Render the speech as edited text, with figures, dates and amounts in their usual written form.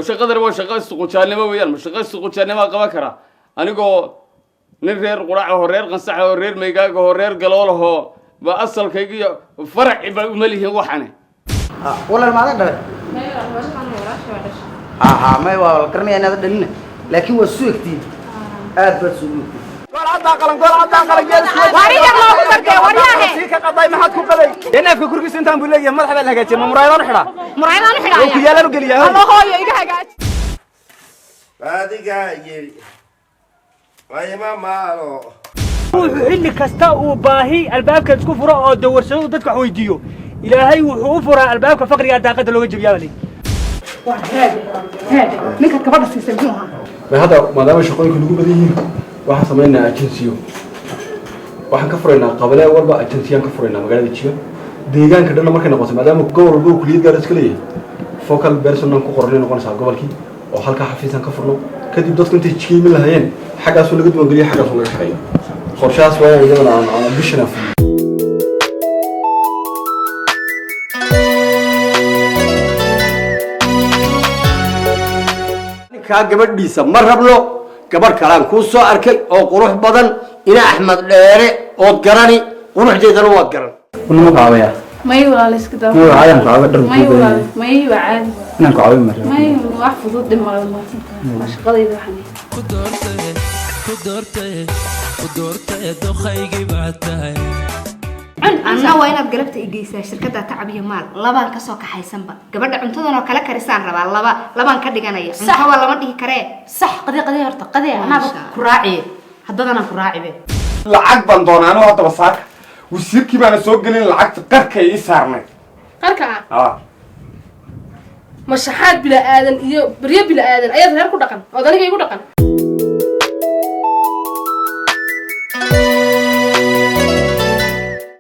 وشقدر وشقة سقوشان ما ويان مشقة سقوشان ما قبا كرا أنا جو نرير قراء هورير قنصح هورير ميجاج هورير قلوله هو بأصل كيجي فرع مليه وحنه ولا ما هذا ما هو الكرمي أنا هذا دلنا لكن هو السوق كتير بس سوق قال عدا قلم جالس واريك الله كتبته ورياه سيك قضاي ما حد كقضي أنا في كركي سنتان بقول ما حدا لقيت ما مرايضان حلا وكيا لا نقول الله هو يجي حاجات هذه جاي ما ماله xilli kasta uu baahi albaabka isku furo oo dawarsado dadka weydiiyo ilaahay wuxuu u furaa albaabka faqriga daaqada looga jabiyaa bali هذا ninka kabada siisay muxuu ahaa ma hada maadaama shaqooyinku lagu badan yihiin waxaan sameynaa agensiyo waxaan ka furaynaa qabale walba agensiyan ka furaynaa magaalada Jiga deegaanka dhan markay noqoto maadaama gobol walba kuliyad gaar iska leeyahay focal person ku qornay noqonaysa gobolkii oo halka xafiisan ka furno kadib dadku intay Jiga ma lahayeen xagaas laga duwan galiyo xagaas laga shaqeeyo qorshaas waa iyadana aan bishana ka gabadhiisa ma rabno gabar kalaan ku soo arkay oo qurux badan ina Axmed dheere oo garani quruxdeedana waa garan kunuma qaabaya may walaal iska daa kuwa caadan qaaba dhar may walaal may waad inaan ku caawin maro may wax fudud dhimaa ma shaqadayda waxaan ku doortay dokhaygi baatay أنا وين أبغى إيجيسا شركة تعبية مال لبان كسو كحيسن با قبل عنتظرنا كلا كريسان ربع لبان كدي جناية صح ولا ما دي كره صح قضية هرت قضية أنا كراعي هذا أنا كراعي به العقد بندون أنا وقت بصاك والسير كي أنا سوق لين العقد قرك يسارنا قرك مشحات بلا آذن بريء بلا آذن أيضا هركو دقن هذا اللي يقول دقن